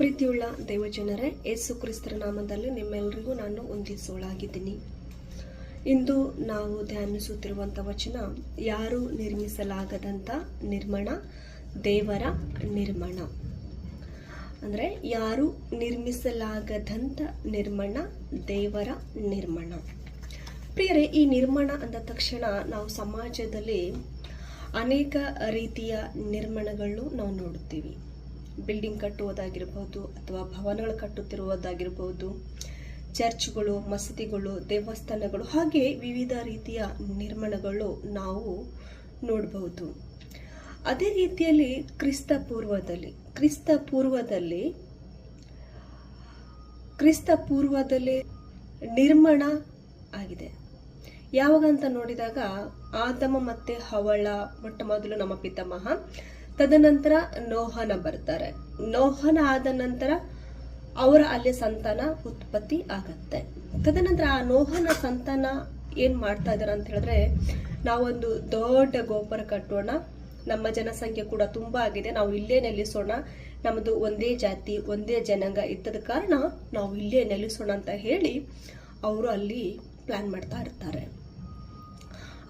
ಪ್ರೀತಿಯುಳ್ಳ ದೇವಜನರೇ, ಯೇಸು ಕ್ರಿಸ್ತರ ನಾಮದಲ್ಲಿ ನಿಮ್ಮೆಲ್ಲರಿಗೂ ನಾನು ವಂದಿಸೋಳಾಗಿದ್ದೀನಿ. ಇಂದು ನಾವು ಧ್ಯಾನಿಸುತ್ತಿರುವಂಥ ವಚನ, ಯಾರು ನಿರ್ಮಿಸಲಾಗದಂಥ ನಿರ್ಮಾಣ, ದೇವರ ನಿರ್ಮಾಣ. ಅಂದರೆ ಯಾರು ನಿರ್ಮಿಸಲಾಗದಂಥ ನಿರ್ಮಾಣ, ದೇವರ ನಿರ್ಮಾಣ. ಪ್ರಿಯರೇ, ಈ ನಿರ್ಮಾಣ ಅಂದ ತಕ್ಷಣ ನಾವು ಸಮಾಜದಲ್ಲಿ ಅನೇಕ ರೀತಿಯ ನಿರ್ಮಾಣಗಳನ್ನು ನಾವು ನೋಡುತ್ತೀವಿ. ಬಿಲ್ಡಿಂಗ್ ಕಟ್ಟುವುದಾಗಿರ್ಬೋದು, ಅಥವಾ ಭವನಗಳು ಕಟ್ಟುತ್ತಿರುವುದಾಗಿರ್ಬೋದು, ಚರ್ಚ್ಗಳು, ಮಸೀದಿಗಳು, ದೇವಸ್ಥಾನಗಳು, ಹಾಗೆ ವಿವಿಧ ರೀತಿಯ ನಿರ್ಮಾಣಗಳು ನಾವು ನೋಡಬಹುದು. ಅದೇ ರೀತಿಯಲ್ಲಿ ಕ್ರಿಸ್ತ ಪೂರ್ವದಲ್ಲಿ ನಿರ್ಮಾಣ ಆಗಿದೆ. ಯಾವಾಗ ಅಂತ ನೋಡಿದಾಗ, ಆದಮ ಮತ್ತೆ ಹವಳ ಮೊಟ್ಟ ಮೊದಲು ನಮ್ಮ ಪಿತಾಮಹ, ತದನಂತರ ನೋಹನ ಬರ್ತಾರೆ. ನೋಹನ ಆದ ನಂತರ ಅವರ ಅಲ್ಲಿ ಸಂತಾನ ಉತ್ಪತ್ತಿ ಆಗತ್ತೆ. ತದನಂತರ ಆ ನೋಹನ ಸಂತಾನ ಏನ್ ಮಾಡ್ತಾ ಇದಾರೆ ಅಂತ ಹೇಳಿದ್ರೆ, ನಾವೊಂದು ದೊಡ್ಡ ಗೋಪುರ ಕಟ್ಟೋಣ, ನಮ್ಮ ಜನಸಂಖ್ಯೆ ಕೂಡ ತುಂಬಾ ಆಗಿದೆ, ನಾವು ಇಲ್ಲೇ ನೆಲೆಸೋಣ, ನಮ್ಮದು ಒಂದೇ ಜಾತಿ ಒಂದೇ ಜನಾಂಗ ಇದ್ದದ ಕಾರಣ ನಾವು ಇಲ್ಲೇ ನೆಲೆಸೋಣ ಅಂತ ಹೇಳಿ ಅವರು ಅಲ್ಲಿ ಪ್ಲಾನ್ ಮಾಡ್ತಾ ಇರ್ತಾರೆ.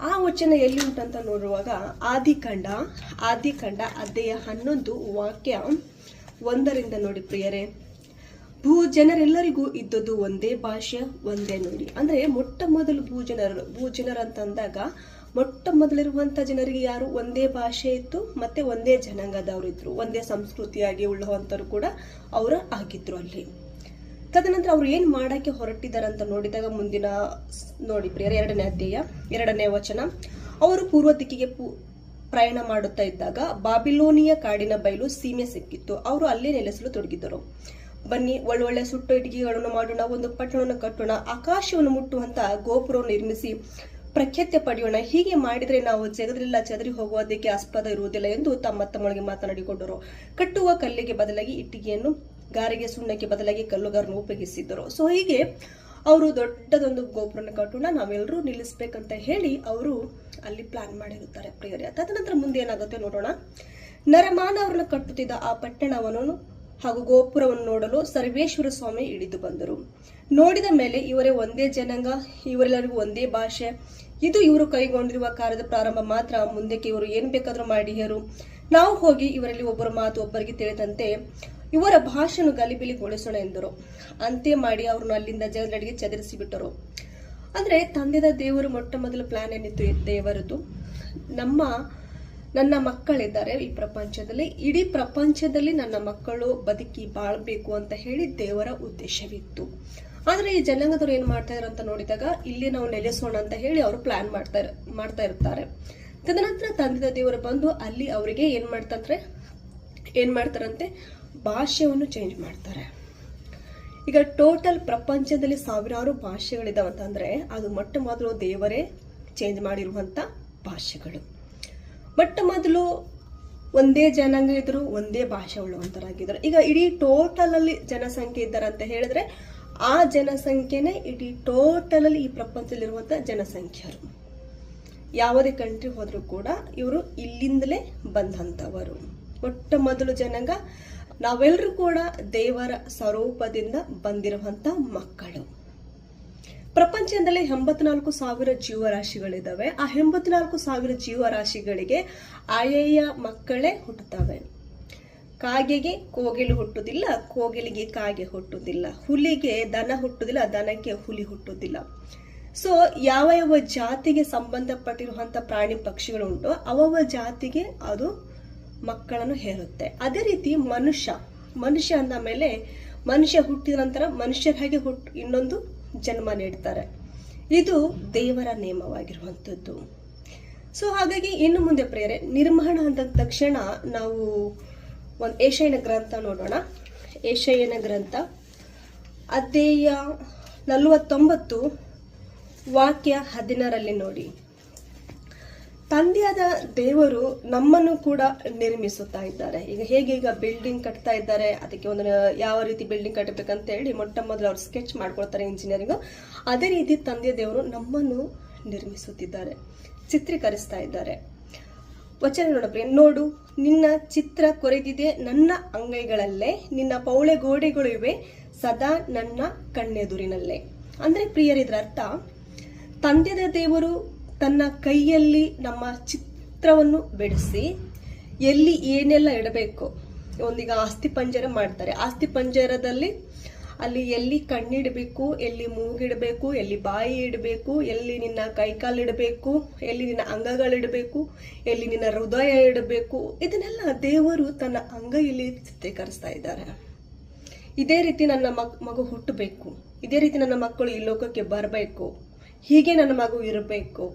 ಆ ವಚನ ಎಲ್ಲಿ ಉಂಟಂತ ನೋಡುವಾಗ, ಆದಿಕಾಂಡ ಅಧ್ಯಾಯ 11 ವಾಕ್ಯ 1 ನೋಡಿ ಪ್ರಿಯರೇ. ಜನರೆಲ್ಲರಿಗೂ ಇದ್ದದ್ದು ಒಂದೇ ಭಾಷೆ, ಒಂದೇ ನುಡಿ. ಅಂದ್ರೆ ಮೊಟ್ಟ ಮೊದಲು ಭೂಜನರು ಅಂತಂದಾಗ ಮೊಟ್ಟ ಮೊದಲಿರುವಂತ ಜನರಿಗೆ ಯಾರು ಒಂದೇ ಭಾಷೆ ಇತ್ತು, ಮತ್ತೆ ಒಂದೇ ಜನಾಂಗದವರು ಇದ್ರು, ಒಂದೇ ಸಂಸ್ಕೃತಿಯಾಗಿ ಉಳ್ಳವಂತರು ಕೂಡ ಅವರು ಆಗಿದ್ರು ಅಲ್ಲಿ. ತದನಂತರ ಅವ್ರು ಏನ್ ಮಾಡಕ್ಕೆ ಹೊರಟಿದ್ದಾರೆ ಅಂತ ನೋಡಿದಾಗ, ಮುಂದಿನ ನೋಡಿ ಪ್ರಿಯರೇ, 2ನೇ ಅಧ್ಯಾಯ 2ನೇ ವಚನ, ಅವರು ಪೂರ್ವ ದಿಕ್ಕಿಗೆ ಪ್ರಯಾಣ ಮಾಡುತ್ತಾ ಇದ್ದಾಗ ಬಾಬಿಲೋನಿಯ ಕಾಡಿನ ಬಯಲು ಸೀಮೆ ಸಿಕ್ಕಿತ್ತು. ಅವರು ಅಲ್ಲೇ ನೆಲೆಸಲು ತೊಡಗಿದ್ದರು. ಬನ್ನಿ, ಒಳ್ಳೊಳ್ಳೆ ಸುಟ್ಟು ಇಟಿಗೆಗಳನ್ನು ಮಾಡೋಣ, ಒಂದು ಪಟ್ಟಣವನ್ನು ಕಟ್ಟೋಣ, ಆಕಾಶವನ್ನು ಮುಟ್ಟುವಂತ ಗೋಪುರವನ್ನು ನಿರ್ಮಿಸಿ ಪ್ರಖ್ಯಾತಿ ಪಡೆಯೋಣ. ಹೀಗೆ ಮಾಡಿದ್ರೆ ನಾವು ಜಗದಲ್ಲೆಲ್ಲ ಚದರಿ ಹೋಗುವುದಕ್ಕೆ ಆಸ್ಪದ ಇರುವುದಿಲ್ಲ ಎಂದು ತಮ್ಮೊಳಗೆ ಮಾತನಾಡಿಕೊಂಡರು. ಕಟ್ಟುವ ಕಲ್ಲಿಗೆ ಬದಲಾಗಿ ಇಟ್ಟಿಗೆಯನ್ನು, ಗಾರಿಗೆ ಸುಣ್ಣಕ್ಕೆ ಬದಲಾಗಿ ಕಲ್ಲುಗಾರನ್ನು ಉಪಯೋಗಿಸಿದ್ದರು. ಸೊ ಹೀಗೆ ಅವರು ದೊಡ್ಡದೊಂದು ಗೋಪುರನ ಕಟ್ಟೋಣ, ನಾವೆಲ್ಲರೂ ನಿಲ್ಲಿಸ್ಬೇಕಂತ ಹೇಳಿ ಅವರು ಅಲ್ಲಿ ಪ್ಲಾನ್ ಮಾಡಿರುತ್ತಾರೆ ಪ್ರಿಯರೇ. ತದನಂತರ ಮುಂದೆ ಏನಾಗುತ್ತೆ ನೋಡೋಣ. ನರಮಾನವರನ್ನು ಕಟ್ಟುತ್ತಿದ್ದ ಆ ಪಟ್ಟಣವನ್ನು ಹಾಗೂ ಗೋಪುರವನ್ನು ನೋಡಲು ಸರ್ವೇಶ್ವರ ಸ್ವಾಮಿ ಇಳಿದು ಬಂದರು. ನೋಡಿದ ಮೇಲೆ ಇವರೇ ಒಂದೇ ಜನಾಂಗ, ಇವರೆಲ್ಲರಿಗೂ ಒಂದೇ ಭಾಷೆ, ಇದು ಇವರು ಕೈಗೊಂಡಿರುವ ಕಾರ್ಯದ ಪ್ರಾರಂಭ ಮಾತ್ರ, ಮುಂದಕ್ಕೆ ಇವರು ಏನ್ ಬೇಕಾದ್ರೂ ಮಾಡಿಯರು. ನಾವು ಹೋಗಿ ಇವರಲ್ಲಿ ಒಬ್ಬರ ಮಾತು ಒಬ್ಬರಿಗೆ ತಿಳಿದಂತೆ ಇವರ ಭಾಷೆಯನ್ನು ಗಲಿಬಿಲಿಗೊಳಿಸೋಣ ಎಂದರು. ಅಂತೆ ಮಾಡಿ ಅವ್ರನ್ನ ಅಲ್ಲಿಂದ ಜಗದಡಿಗೆ ಚದರಿಸಿ ಬಿಟ್ಟರು. ಅಂದ್ರೆ ತಂದೆದ ದೇವರು ಮೊಟ್ಟ ಮೊದಲು ಪ್ಲಾನ್ ಏನಿತ್ತು ದೇವರದು, ನನ್ನ ಮಕ್ಕಳಿದ್ದಾರೆ ಈ ಪ್ರಪಂಚದಲ್ಲಿ, ಇಡೀ ಪ್ರಪಂಚದಲ್ಲಿ ನನ್ನ ಮಕ್ಕಳು ಬದುಕಿ ಬಾಳ್ಬೇಕು ಅಂತ ಹೇಳಿ ದೇವರ ಉದ್ದೇಶವಿತ್ತು. ಆದ್ರೆ ಈ ಜನಾಂಗದವ್ರು ಏನ್ ಮಾಡ್ತಾ ಇದಾರೆ ಅಂತ ನೋಡಿದಾಗ, ಇಲ್ಲಿ ನಾವು ನೆಲೆಸೋಣ ಅಂತ ಹೇಳಿ ಅವರು ಪ್ಲಾನ್ ಮಾಡ್ತಾ ಇರ್ತಾರೆ. ತದನಂತರ ತಂದೆದ ದೇವರು ಬಂದು ಅಲ್ಲಿ ಅವರಿಗೆ ಏನ್ ಮಾಡ್ತಾರಂತೆ, ಭಾಷೆಯನ್ನು ಚೇಂಜ್ ಮಾಡ್ತಾರೆ. ಈಗ ಟೋಟಲ್ ಪ್ರಪಂಚದಲ್ಲಿ ಸಾವಿರಾರು ಭಾಷೆಗಳಿದಾವಂತಂದ್ರೆ ಅದು ಮೊಟ್ಟ ಮೊದಲು ದೇವರೇ ಚೇಂಜ್ ಮಾಡಿರುವಂತ ಭಾಷೆಗಳು. ಮೊಟ್ಟ ಮೊದಲು ಒಂದೇ ಜನಾಂಗ ಇದ್ರು, ಒಂದೇ ಭಾಷೆ ಉಳ್ಳುವಂತರಾಗಿದ್ರು. ಈಗ ಇಡೀ ಟೋಟಲ್ ಅಲ್ಲಿ ಜನಸಂಖ್ಯೆ ಇದ್ದಾರೆ ಅಂತ ಹೇಳಿದ್ರೆ, ಆ ಜನಸಂಖ್ಯೆನೇ ಇಡೀ ಟೋಟಲ್ ಅಲ್ಲಿ ಈ ಪ್ರಪಂಚದಲ್ಲಿರುವಂತ ಜನಸಂಖ್ಯರು. ಯಾವುದೇ ಕಂಟ್ರಿ ಹೋದ್ರೂ ಕೂಡ ಇವರು ಇಲ್ಲಿಂದಲೇ ಬಂದಂತವರು. ಮೊಟ್ಟ ಮೊದಲು ಜನಾಂಗ ನಾವೆಲ್ಲರೂ ಕೂಡ ದೇವರ ಸ್ವರೂಪದಿಂದ ಬಂದಿರುವಂತ ಮಕ್ಕಳು. ಪ್ರಪಂಚದಲ್ಲಿ 84,000 ಜೀವರಾಶಿಗಳಿದಾವೆ. ಆ 84,000 ಜೀವರಾಶಿಗಳಿಗೆ ಆಯಾ ಮಕ್ಕಳೇ ಹುಟ್ಟುತ್ತವೆ. ಕಾಗೆಗೆ ಕೋಗಿಲು ಹುಟ್ಟುವುದಿಲ್ಲ, ಕೋಗಿಲಿಗೆ ಕಾಗೆ ಹುಟ್ಟುವುದಿಲ್ಲ, ಹುಲಿಗೆ ದನ ಹುಟ್ಟುವುದಿಲ್ಲ, ದನಕ್ಕೆ ಹುಲಿ ಹುಟ್ಟುವುದಿಲ್ಲ. ಸೊ ಯಾವ ಜಾತಿಗೆ ಸಂಬಂಧಪಟ್ಟಿರುವಂತ ಪ್ರಾಣಿ ಪಕ್ಷಿಗಳು ಉಂಟು, ಅವವ ಜಾತಿಗೆ ಅದು ಮಕ್ಕಳನ್ನು ಹೇರುತ್ತೆ. ಅದೇ ರೀತಿ ಮನುಷ್ಯ ಅಂದ ಮೇಲೆ, ಮನುಷ್ಯ ಹುಟ್ಟಿದ ನಂತರ ಮನುಷ್ಯರ ಹಾಗೆ ಇನ್ನೊಂದು ಜನ್ಮ ನೀಡ್ತಾರೆ. ಇದು ದೇವರ ನೇಮವಾಗಿರುವಂಥದ್ದು. ಸೊ ಹಾಗಾಗಿ ಇನ್ನು ಮುಂದೆ ಪ್ರಿಯರೇ, ನಿರ್ಮಾಣ ಅಂದ ತಕ್ಷಣ ನಾವು ಒಂದು ಯೆಶಾಯನ ಗ್ರಂಥ ನೋಡೋಣ. ಯೆಶಾಯನ ಗ್ರಂಥ ಅಧ್ಯಾಯ 49 ವಾಕ್ಯ 16 ನೋಡಿ. ತಂದೆಯಾದ ದೇವರು ನಮ್ಮನ್ನು ಕೂಡ ನಿರ್ಮಿಸುತ್ತಾ ಇದ್ದಾರೆ. ಈಗ ಬಿಲ್ಡಿಂಗ್ ಕಟ್ತಾ ಇದ್ದಾರೆ, ಅದಕ್ಕೆ ಒಂದು ಯಾವ ರೀತಿ ಬಿಲ್ಡಿಂಗ್ ಕಟ್ಟಬೇಕಂತ ಹೇಳಿ ಮೊಟ್ಟ ಮೊದಲು ಅವ್ರು ಸ್ಕೆಚ್ ಮಾಡ್ಕೊಳ್ತಾರೆ ಇಂಜಿನಿಯರಿಂಗ್. ಅದೇ ರೀತಿ ತಂದೆ ದೇವರು ನಮ್ಮನ್ನು ನಿರ್ಮಿಸುತ್ತಿದ್ದಾರೆ, ಚಿತ್ರೀಕರಿಸ್ತಾ ಇದ್ದಾರೆ. ವಚನ ನೋಡಪ್ರಿ, ನೋಡು ನಿನ್ನ ಚಿತ್ರ ಕೊರೆದಿದೆ ನನ್ನ ಅಂಗೈಗಳಲ್ಲೇ, ನಿನ್ನ ಪೌಳೆ ಗೋಡೆಗಳು ಇವೆ ಸದಾ ನನ್ನ ಕಣ್ಣೆದುರಿನಲ್ಲೇ. ಅಂದ್ರೆ ಪ್ರಿಯರಿದ್ರ ಅರ್ಥ, ತಂದೆಯ ದೇವರು ತನ್ನ ಕೈಯಲ್ಲಿ ನಮ್ಮ ಚಿತ್ರವನ್ನು ಬಿಡಿಸಿ ಎಲ್ಲಿ ಏನೆಲ್ಲ ಇಡಬೇಕು, ಒಂದೀಗ ಆಸ್ತಿ ಪಂಜರ ಮಾಡ್ತಾರೆ, ಆಸ್ತಿ ಪಂಜರದಲ್ಲಿ ಅಲ್ಲಿ ಎಲ್ಲಿ ಕಣ್ಣಿಡಬೇಕು, ಎಲ್ಲಿ ಮೂಗಿಡಬೇಕು, ಎಲ್ಲಿ ಬಾಯಿ ಇಡಬೇಕು, ಎಲ್ಲಿ ನಿನ್ನ ಕೈಕಾಲಿಡಬೇಕು, ಎಲ್ಲಿ ನಿನ್ನ ಅಂಗಗಳಿಡಬೇಕು, ಎಲ್ಲಿ ನಿನ್ನ ಹೃದಯ ಇಡಬೇಕು, ಇದನ್ನೆಲ್ಲ ದೇವರು ತನ್ನ ಅಂಗೈಯಲ್ಲಿ ಚಿತ್ರೀಕರಿಸ್ತಾ ಇದ್ದಾರೆ. ಇದೇ ರೀತಿ ನನ್ನ ಮಗು ಹುಟ್ಟಬೇಕು, ಇದೇ ರೀತಿ ನನ್ನ ಮಕ್ಕಳು ಈ ಲೋಕಕ್ಕೆ ಬರಬೇಕು, ಹೀಗೆ ನನ್ನ ಮಗು ಇರಬೇಕು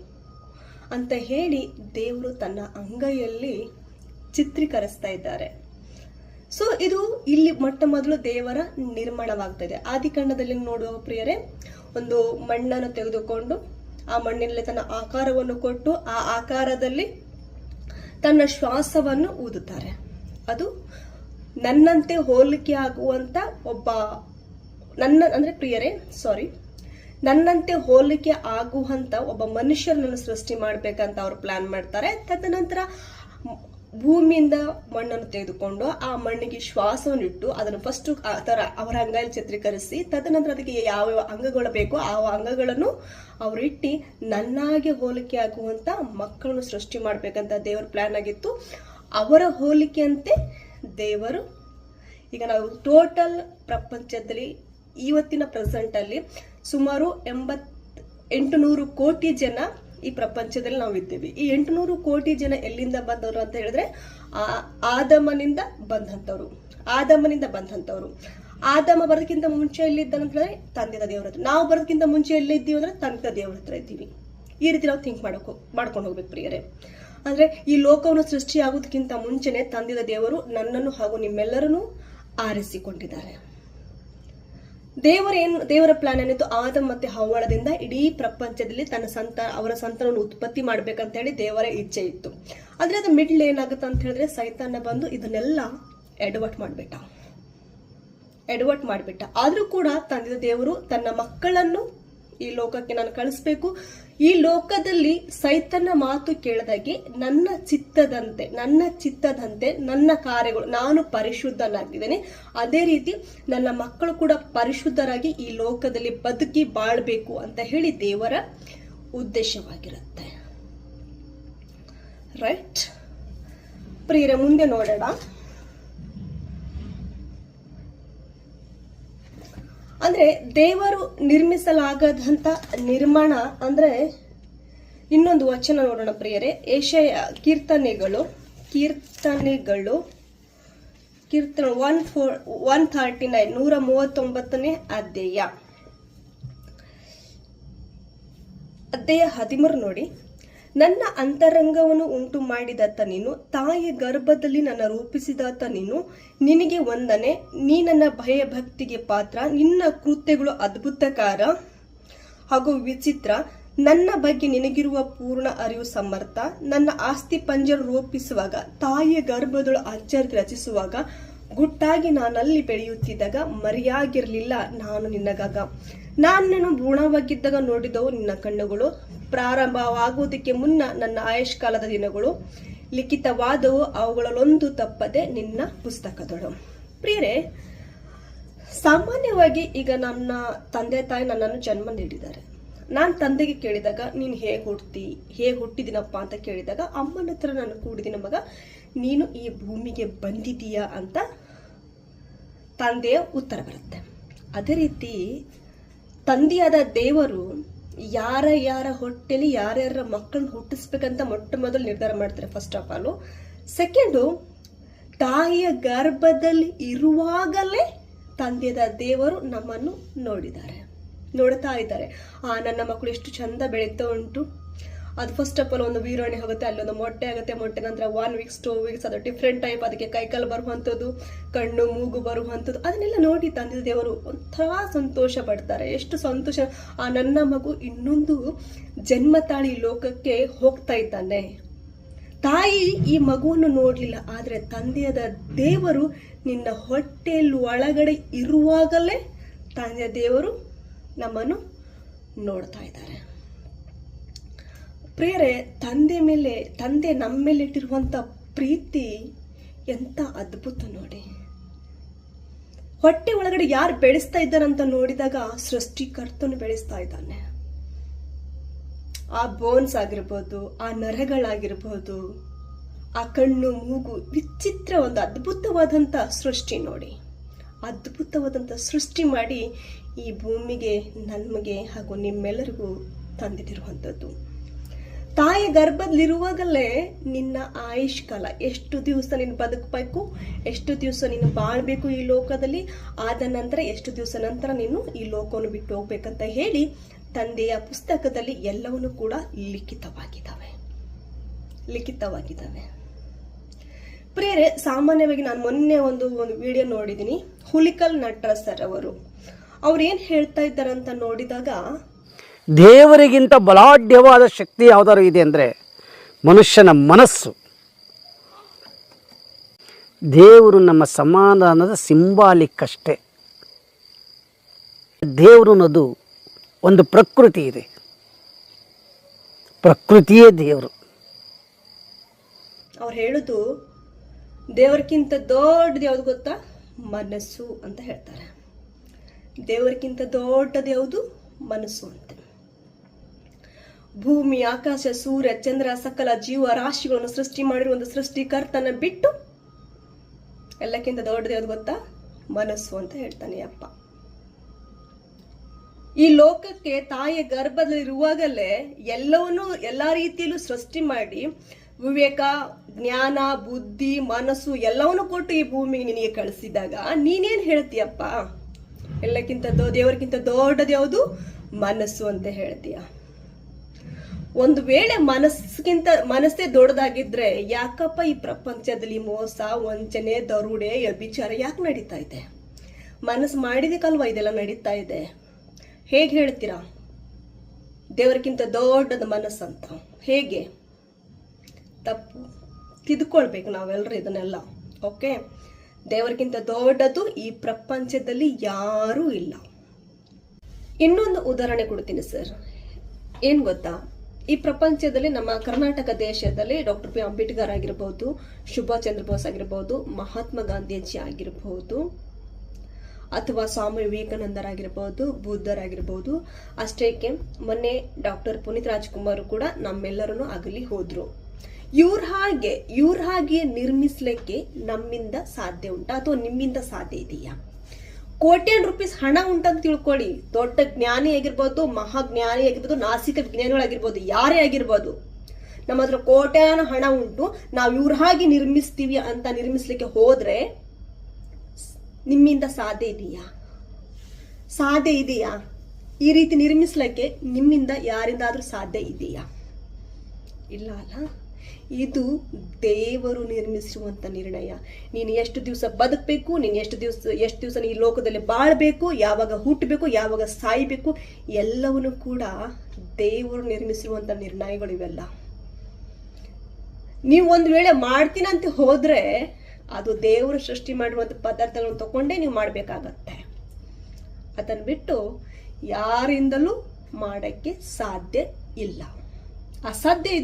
ಅಂತ ಹೇಳಿ ದೇವರು ತನ್ನ ಅಂಗೈಯಲ್ಲಿ ಚಿತ್ರೀಕರಿಸ್ತಾ ಇದ್ದಾರೆ. ಸೊ ಇದು ಇಲ್ಲಿ ಮೊಟ್ಟ ಮೊದಲು ದೇವರ ನಿರ್ಮಾಣವಾಗ್ತದೆ. ಆದಿಕಾಂಡದಲ್ಲಿ ನೋಡುವ ಪ್ರಿಯರೇ, ಒಂದು ಮಣ್ಣನ್ನು ತೆಗೆದುಕೊಂಡು ಆ ಮಣ್ಣಿನಲ್ಲಿ ತನ್ನ ಆಕಾರವನ್ನು ಕೊಟ್ಟು ಆ ಆಕಾರದಲ್ಲಿ ತನ್ನ ಶ್ವಾಸವನ್ನು ಊದುತ್ತಾರೆ. ಅದು ನನ್ನಂತೆ ಹೋಲಿಕೆ ಆಗುವಂತ ಒಬ್ಬ ನನ್ನಂತೆ ಹೋಲಿಕೆ ಆಗುವಂತ ಒಬ್ಬ ಮನುಷ್ಯರನ್ನು ಸೃಷ್ಟಿ ಮಾಡ್ಬೇಕಂತ ಅವ್ರು ಪ್ಲಾನ್ ಮಾಡ್ತಾರೆ. ತದನಂತರ ಭೂಮಿಯಿಂದ ಮಣ್ಣನ್ನು ತೆಗೆದುಕೊಂಡು ಆ ಮಣ್ಣಿಗೆ ಶ್ವಾಸವನ್ನು ಇಟ್ಟು ಅದನ್ನು ಫಸ್ಟ್ ಅವರ ಅಂಗೈಯಲ್ಲಿ ಚಿತ್ರೀಕರಿಸಿ, ತದನಂತರ ಅದಕ್ಕೆ ಯಾವ ಅಂಗಗಳು ಬೇಕೋ ಆ ಅಂಗಗಳನ್ನು ಅವರು ಇಟ್ಟು ನನ್ನಾಗೆ ಹೋಲಿಕೆ ಆಗುವಂತ ಮಕ್ಕಳನ್ನು ಸೃಷ್ಟಿ ಮಾಡ್ಬೇಕಂತ ದೇವರ ಪ್ಲಾನ್ ಆಗಿತ್ತು. ಅವರ ಹೋಲಿಕೆಯಂತೆ ದೇವರು, ಈಗ ನಾವು ಟೋಟಲ್ ಪ್ರಪಂಚದಲ್ಲಿ ಇವತ್ತಿನ ಪ್ರೆಸೆಂಟ್ ಅಲ್ಲಿ ಸುಮಾರು 800 ಕೋಟಿ ಜನ ಈ ಪ್ರಪಂಚದಲ್ಲಿ ನಾವು ಇದ್ದೀವಿ. ಈ 800 ಕೋಟಿ ಜನ ಎಲ್ಲಿಂದ ಬಂದವರು ಅಂತ ಹೇಳಿದ್ರೆ ಆದಮನಿಂದ ಬಂದಂತವ್ರು. ಆದಮ ಬರೋದಕ್ಕಿಂತ ಮುಂಚೆ ಎಲ್ಲಿದ್ದಾನಂತ ಹೇಳಿದ್ರೆ ತಂದೆಯ ದೇವರ ಹತ್ರ. ನಾವು ಬರೋದಕ್ಕಿಂತ ಮುಂಚೆ ಎಲ್ಲಿದ್ದೀವಿ ಅಂದ್ರೆ ತಂದೆಯ ದೇವರ ಹತ್ರ ಇದ್ದೀವಿ. ಈ ರೀತಿ ನಾವು ಥಿಂಕ್ ಮಾಡ್ಕೊಂಡು ಹೋಗ್ಬೇಕು ಪ್ರಿಯರೇ. ಅಂದ್ರೆ ಈ ಲೋಕವನ್ನು ಸೃಷ್ಟಿ ಆಗೋದಕ್ಕಿಂತ ಮುಂಚೆನೆ ತಂದೆಯ ದೇವರು ನನ್ನನ್ನು ಹಾಗೂ ನಿಮ್ಮೆಲ್ಲರನ್ನು ಆರಿಸಿಕೊಂಡಿದ್ದಾರೆ. ದೇವರ ಪ್ಲಾನ್ ಏನಿತ್ತು, ಆದಮ ಮತ್ತೆ ಹವ್ವಳದಿಂದ ಇಡೀ ಪ್ರಪಂಚದಲ್ಲಿ ಅವರ ಸಂತಾನವನ್ನು ಉತ್ಪತ್ತಿ ಮಾಡ್ಬೇಕಂತ ಹೇಳಿ ದೇವರ ಇಚ್ಛೆ ಇತ್ತು. ಆದ್ರೆ ಅದು ಮಿಡ್ಲ್ ಏನಾಗುತ್ತೆ ಅಂತ ಹೇಳಿದ್ರೆ ಸೈತಾನ ಬಂದು ಇದನ್ನೆಲ್ಲ ಎಡವಟ್ ಮಾಡ್ಬಿಟ್ಟ. ಆದ್ರೂ ಕೂಡ ತಂದೆಯ ದೇವರು ತನ್ನ ಮಕ್ಕಳನ್ನು ಈ ಲೋಕಕ್ಕೆ ನಾನು ಕಳಿಸ್ಬೇಕು, ಈ ಲೋಕದಲ್ಲಿ ಸೈತನ ಮಾತು ಕೇಳದಾಗೆ ನನ್ನ ಚಿತ್ತದಂತೆ ನನ್ನ ಕಾರ್ಯಗಳು, ನಾನು ಪರಿಶುದ್ಧನಾಗಿದ್ದೇನೆ, ಅದೇ ರೀತಿ ನನ್ನ ಮಕ್ಕಳು ಕೂಡ ಪರಿಶುದ್ಧರಾಗಿ ಈ ಲೋಕದಲ್ಲಿ ಬದುಕಿ ಬಾಳ್ಬೇಕು ಅಂತ ಹೇಳಿ ದೇವರ ಉದ್ದೇಶವಾಗಿರುತ್ತೆ. ರೈಟ್ ಪ್ರಿಯರೇ, ಮುಂದೆ ನೋಡೋಣ. ಅಂದ್ರೆ ದೇವರು ನಿರ್ಮಿಸಲಾಗದಂತ ನಿರ್ಮಾಣ ಅಂದ್ರೆ ಇನ್ನೊಂದು ವಚನ ನೋಡೋಣ ಪ್ರಿಯರೇ. ಕೀರ್ತನೆಗಳು 139 ಅಧ್ಯಾಯ 13 ನೋಡಿ. ನನ್ನ ಅಂತರಂಗವನ್ನು ಉಂಟು ಮಾಡಿದಾತ ನೀನು, ತಾಯಿಯ ಗರ್ಭದಲ್ಲಿ ನನ್ನ ರೂಪಿಸಿದಾತ ನೀನು, ನಿನಗೆ ವಂದನೆ, ನೀ ನನ್ನ ಭಯ ಭಕ್ತಿಗೆ ಪಾತ್ರ, ನಿನ್ನ ಕೃತ್ಯಗಳು ಅದ್ಭುತಕಾರ ಹಾಗೂ ವಿಚಿತ್ರ, ನನ್ನ ಬಗ್ಗೆ ನಿನಗಿರುವ ಪೂರ್ಣ ಅರಿವು ಸಮರ್ಥ. ನನ್ನ ಆಸ್ತಿ ಪಂಜರ ರೂಪಿಸುವಾಗ, ತಾಯಿಯ ಗರ್ಭದೊಳು ಆಶ್ಚರ್ಯ ರಚಿಸುವಾಗ, ಗುಟ್ಟಾಗಿ ನಾನಲ್ಲಿ ಬೆಳೆಯುತ್ತಿದ್ದಾಗ ಮರೆಯಾಗಿರ್ಲಿಲ್ಲ ನಾನು ನಿನ್ನಗಾಗ. ನಾನು ಭ್ರೂಣವಾಗಿದ್ದಾಗ ನೋಡಿದವು ನಿನ್ನ ಕಣ್ಣುಗಳು, ಪ್ರಾರಂಭವಾಗುವುದಕ್ಕೆ ಮುನ್ನ ನನ್ನ ಆಯುಷ್ಕಾಲದ ದಿನಗಳು ಲಿಖಿತವಾದವು, ಅವುಗಳಲ್ಲೊಂದು ತಪ್ಪದೆ ನಿನ್ನ ಪುಸ್ತಕದಳು. ಪ್ರಿಯರೇ, ಸಾಮಾನ್ಯವಾಗಿ ಈಗ ನನ್ನ ತಂದೆ ತಾಯಿ ನನ್ನನ್ನು ಜನ್ಮ ನೀಡಿದ್ದಾರೆ. ನಾನು ತಂದೆಗೆ ಕೇಳಿದಾಗ ನೀನು ಹೇಗೆ ಹುಟ್ಟಿದಿನಪ್ಪ ಅಂತ ಕೇಳಿದಾಗ ಅಮ್ಮನ ಹತ್ರ ನಾನು ಕೂಡಿದಿನ ಮಗ, ನೀನು ಈ ಭೂಮಿಗೆ ಬಂದಿದೀಯಾ ಅಂತ ತಂದೆಯ ಉತ್ತರ ಬರುತ್ತೆ. ಅದೇ ರೀತಿ ತಂದೆಯಾದ ದೇವರು ಯಾರ ಹೊಟ್ಟೆಲಿ ಯಾರ್ಯಾರ ಮಕ್ಕಳನ್ನ ಹುಟ್ಟಿಸ್ಬೇಕಂತ ಮೊಟ್ಟ ಮೊದಲು ನಿರ್ಧಾರ ಮಾಡ್ತಾರೆ. First of all. ಸೆಕೆಂಡು, ತಾಯಿಯ ಗರ್ಭದಲ್ಲಿ ಇರುವಾಗಲೇ ತಂದೆಯಾದ ದೇವರು ನಮ್ಮನ್ನು ನೋಡ್ತಾ ಇದ್ದಾರೆ. ನನ್ನ ಮಕ್ಕಳು ಎಷ್ಟು ಚಂದ ಬೆಳೀತಾ ಉಂಟು. ಅದು ಫಸ್ಟ್ ಆಫ್ ಆಲ್ ಒಂದು ವೀರಾಣಿ ಹೋಗುತ್ತೆ, ಅಲ್ಲಿ ಒಂದು ಮೊಟ್ಟೆ ಆಗುತ್ತೆ, ಮೊಟ್ಟೆ ನಂತರ 1 week 2 weeks ಅದು ಡಿಫ್ರೆಂಟ್ ಟೈಪ್, ಅದಕ್ಕೆ ಕೈಕಾಲು ಬರುವಂಥದ್ದು, ಕಣ್ಣು ಮೂಗು ಬರುವಂಥದ್ದು, ಅದನ್ನೆಲ್ಲ ನೋಡಿ ತಂದೆ ದೇವರು ಒಂಥರ ಸಂತೋಷ ಪಡ್ತಾರೆ. ಎಷ್ಟು ಸಂತೋಷ, ನನ್ನ ಮಗು ಇನ್ನೊಂದು ಜನ್ಮ ತಾಳಿ ಲೋಕಕ್ಕೆ ಹೋಗ್ತಾ ಇದ್ದಾನೆ. ತಾಯಿ ಈ ಮಗುವನ್ನು ನೋಡ್ಲಿಲ್ಲ, ಆದ್ರೆ ತಂದೆಯಾದ ದೇವರು ನಿನ್ನ ಹೊಟ್ಟೆಯಲ್ಲಿ ಒಳಗಡೆ ಇರುವಾಗಲೇ ತಂದೆಯ ದೇವರು ನಮ್ಮನ್ನು ನೋಡ್ತಾ ಇದ್ದಾರೆ. ಪ್ರಿಯರೇ, ತಂದೆ ನಮ್ಮ ಮೇಲೆ ಇಟ್ಟಿರುವಂಥ ಪ್ರೀತಿ ಎಂಥ ಅದ್ಭುತ ನೋಡಿ. ಹೊಟ್ಟೆ ಒಳಗಡೆ ಯಾರು ಬೆಳೆಸ್ತಾ ಇದ್ದಾರಂತ ನೋಡಿದಾಗ ಸೃಷ್ಟಿಕರ್ತನು ಬೆಳೆಸ್ತಾ ಇದ್ದಾನೆ. ಆ ಬೋನ್ಸ್ ಆಗಿರ್ಬೋದು, ಆ ನರಗಳಾಗಿರ್ಬೋದು, ಆ ಕಣ್ಣು ಮೂಗು, ವಿಚಿತ್ರ ಒಂದು ಅದ್ಭುತವಾದಂಥ ಸೃಷ್ಟಿ ನೋಡಿ. ಅದ್ಭುತವಾದಂಥ ಸೃಷ್ಟಿ ಮಾಡಿ ಈ ಭೂಮಿಗೆ ನಮಗೆ ಹಾಗೂ ನಿಮ್ಮೆಲ್ಲರಿಗೂ ತಂದಿಟ್ಟಿರುವಂಥದ್ದು. ತಾಯಿ ಗರ್ಭದಲ್ಲಿರುವಾಗಲೇ ನಿನ್ನ ಆಯುಷ್ ಕಾಲ, ಎಷ್ಟು ದಿವಸ ನೀನು ಬದುಕಬೇಕು, ಎಷ್ಟು ದಿವಸ ನೀನು ಬಾಳ್ಬೇಕು ಈ ಲೋಕದಲ್ಲಿ, ಆದ ನಂತರ ಎಷ್ಟು ದಿವಸ ನಂತರ ನೀನು ಈ ಲೋಕವನ್ನು ಬಿಟ್ಟು ಹೋಗ್ಬೇಕಂತ ಹೇಳಿ ತಂದೆಯ ಪುಸ್ತಕದಲ್ಲಿ ಎಲ್ಲವನ್ನೂ ಕೂಡ ಲಿಖಿತವಾಗಿದ್ದಾವೆ. ಪ್ರಿಯರೇ, ಸಾಮಾನ್ಯವಾಗಿ ನಾನು ಮೊನ್ನೆ ಒಂದು ವಿಡಿಯೋ ನೋಡಿದ್ದೀನಿ. ಹುಲಿಕಲ್ ನಟರಾಜ್ ಸರ್ ಅವ್ರು ಏನ್ ಹೇಳ್ತಾ ಇದ್ದಾರಂತ ನೋಡಿದಾಗ, ದೇವರಿಗಿಂತ ಬಲಾಢ್ಯವಾದ ಶಕ್ತಿ ಯಾವುದಾದ್ರು ಇದೆ ಅಂದರೆ ಮನುಷ್ಯನ ಮನಸ್ಸು. ದೇವರು ನಮ್ಮ ಸಮಾಧಾನದ ಸಿಂಬಾಲಿಕ್ ಅಷ್ಟೇ. ದೇವರು ಅನ್ನೋದು ಒಂದು ಪ್ರಕೃತಿ ಇದೆ, ಪ್ರಕೃತಿಯೇ ದೇವರು. ಅವ್ರು ಹೇಳುದು ದೇವರಿಗಿಂತ ದೊಡ್ಡದು ಯಾವುದು ಗೊತ್ತಾ? ಮನಸ್ಸು ಅಂತ ಹೇಳ್ತಾರೆ. ದೇವರಿಗಿಂತ ದೊಡ್ಡದು ಯಾವುದು? ಮನಸ್ಸು ಅಂತ. ಭೂಮಿ, ಆಕಾಶ, ಸೂರ್ಯ, ಚಂದ್ರ, ಸಕಲ ಜೀವ ರಾಶಿಗಳನ್ನು ಸೃಷ್ಟಿ ಮಾಡಿರುವ ಒಂದು ಸೃಷ್ಟಿಕರ್ತನ ಬಿಟ್ಟು ಎಲ್ಲಕ್ಕಿಂತ ದೊಡ್ಡದು ಯಾವುದು ಗೊತ್ತಾ? ಮನಸ್ಸು ಅಂತ ಹೇಳ್ತಾನೆ ಅಪ್ಪ. ಈ ಲೋಕಕ್ಕೆ ತಾಯಿಯ ಗರ್ಭದಲ್ಲಿರುವಾಗಲೇ ಎಲ್ಲವನ್ನೂ ಎಲ್ಲಾ ರೀತಿಯಲ್ಲೂ ಸೃಷ್ಟಿ ಮಾಡಿ ವಿವೇಕ, ಜ್ಞಾನ, ಬುದ್ಧಿ, ಮನಸ್ಸು ಎಲ್ಲವನ್ನೂ ಕೊಟ್ಟು ಈ ಭೂಮಿಗೆ ನಿನಗೆ ಕಳಿಸಿದಾಗ ನೀನೇನ್ ಹೇಳ್ತೀಯಪ್ಪ? ಎಲ್ಲಕ್ಕಿಂತ ದೇವರಿಗಿಂತ ದೊಡ್ಡದು ಯಾವುದು? ಮನಸ್ಸು ಅಂತ ಹೇಳ್ತೀಯ. ಒಂದು ವೇಳೆ ಮನಸ್ಸೇ ದೊಡ್ಡದಾಗಿದ್ರೆ ಯಾಕಪ್ಪ ಈ ಪ್ರಪಂಚದಲ್ಲಿ ಮೋಸ, ವಂಚನೆ, ದರೋಡೆ, ವ್ಯಭಿಚಾರ ಯಾಕೆ ನಡೀತಾ ಇದೆ? ಮನಸ್ಸು ಮಾಡಿದಕ್ಕಲ್ವಾ ಇದೆಲ್ಲ ನಡೀತಾ ಇದೆ. ಹೇಗೆ ಹೇಳ್ತೀರಾ ದೇವರಿಗಿಂತ ದೊಡ್ಡದ ಮನಸ್ಸಂತ? ಹೇಗೆ? ತಪ್ಪು. ತಿದ್ಕೊಳ್ಬೇಕು ನಾವೆಲ್ಲರೂ ಇದನ್ನೆಲ್ಲ. ಓಕೆ, ದೇವರಿಗಿಂತ ದೊಡ್ಡದು ಈ ಪ್ರಪಂಚದಲ್ಲಿ ಯಾರೂ ಇಲ್ಲ. ಇನ್ನೊಂದು ಉದಾಹರಣೆ ಕೊಡ್ತೀನಿ ಸರ್. ಏನ್ ಗೊತ್ತಾ, ಈ ಪ್ರಪಂಚದಲ್ಲಿ ನಮ್ಮ ಕರ್ನಾಟಕ ದೇಶದಲ್ಲಿ ಡಾಕ್ಟರ್ ಪಿ ಅಂಬೇಡ್ಕರ್ ಆಗಿರ್ಬೋದು, ಸುಭಾಷ್ ಚಂದ್ರ ಬೋಸ್ ಆಗಿರ್ಬೋದು, ಮಹಾತ್ಮ ಗಾಂಧೀಜಿ ಆಗಿರ್ಬೋದು, ಅಥವಾ ಸ್ವಾಮಿ ವಿವೇಕಾನಂದರಾಗಿರ್ಬೋದು, ಬುದ್ಧರಾಗಿರ್ಬೋದು, ಅಷ್ಟೇಕೆ ಮೊನ್ನೆ ಡಾಕ್ಟರ್ ಪುನೀತ್ ರಾಜ್ಕುಮಾರ್ ಕೂಡ ನಮ್ಮೆಲ್ಲರನ್ನು ಅಗಲಿ ಹೋದ್ರು. ಇವ್ರ ಹಾಗೆ ನಿರ್ಮಿಸ್ಲಿಕ್ಕೆ ನಮ್ಮಿಂದ ಸಾಧ್ಯ ಉಂಟಾ ಅಥವಾ ನಿಮ್ಮಿಂದ ಸಾಧ್ಯ ಇದೆಯಾ? ಕೋಟ್ಯಾನ್ ರೂಪೀಸ್ ಹಣ ಉಂಟಂತ ತಿಳ್ಕೊಳ್ಳಿ. ದೊಡ್ಡ ಜ್ಞಾನಿ ಆಗಿರ್ಬೋದು, ಮಹಾಜ್ಞಾನಿ ಆಗಿರ್ಬೋದು, ನಾಸಿಕ ವಿಜ್ಞಾನಿಗಳಾಗಿರ್ಬೋದು, ಯಾರೇ ಆಗಿರ್ಬೋದು, ನಮ್ಮ ಹತ್ರ ಕೋಟ್ಯಾನ ಹಣ ಉಂಟು, ನಾವು ಇವ್ರ ಹಾಗೆ ನಿರ್ಮಿಸ್ತೀವಿ ಅಂತ ನಿರ್ಮಿಸ್ಲಿಕ್ಕೆ ಹೋದ್ರೆ ನಿಮ್ಮಿಂದ ಸಾಧ್ಯ ಇದೆಯಾ? ಈ ರೀತಿ ನಿರ್ಮಿಸ್ಲಿಕ್ಕೆ ನಿಮ್ಮಿಂದ ಯಾರಿಂದಾದ್ರೂ ಸಾಧ್ಯ ಇದೆಯಾ? ಇಲ್ಲ ಅಲ್ಲ. ಇದು ದೇವರು ನಿರ್ಮಿಸಿರುವಂತ ನಿರ್ಣಯ. ನೀನು ಎಷ್ಟು ದಿವಸ ಬದುಕಬೇಕು, ನೀನು ಎಷ್ಟು ದಿವಸ ಈ ಲೋಕದಲ್ಲಿ ಬಾಳ್ಬೇಕು, ಯಾವಾಗ ಹುಟ್ಟಬೇಕು, ಯಾವಾಗ ಸಾಯ್ಬೇಕು, ಎಲ್ಲವನ್ನೂ ಕೂಡ ದೇವರು ನಿರ್ಮಿಸಿರುವಂತ ನಿರ್ಣಯಗಳು ಇವೆಲ್ಲ. ನೀವು ಒಂದು ವೇಳೆ ಮಾಡ್ತೀನಂತ ಹೋದ್ರೆ ಅದು ದೇವರು ಸೃಷ್ಟಿ ಮಾಡಿರುವಂತ ಪದಾರ್ಥಗಳನ್ನು ತಗೊಂಡೇ ನೀವು ಮಾಡ್ಬೇಕಾಗತ್ತೆ. ಅದನ್ನ ಬಿಟ್ಟು ಯಾರಿಂದಲೂ ಮಾಡಕ್ಕೆ ಸಾಧ್ಯ ಇಲ್ಲ, ಅಸಾಧ್ಯ.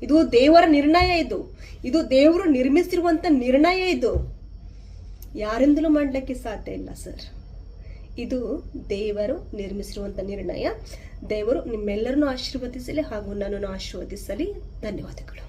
ಇದು ದೇವರ ನಿರ್ಣಯ. ಇದು ದೇವರು ನಿರ್ಮಿಸಿರುವಂತ ನಿರ್ಣಯ. ಇದು ಯಾರಿಂದಲೂ ಮಾಡಲಿಕ್ಕೆ ಸಾಧ್ಯ ಇಲ್ಲ ಸರ್. ಇದು ದೇವರು ನಿರ್ಮಿಸಿರುವಂತ ನಿರ್ಣಯ. ದೇವರು ನಿಮ್ಮೆಲ್ಲರನ್ನು ಆಶೀರ್ವದಿಸಲಿ ಹಾಗೂ ನನ್ನನ್ನು ಆಶೀರ್ವದಿಸಲಿ. ಧನ್ಯವಾದಗಳು.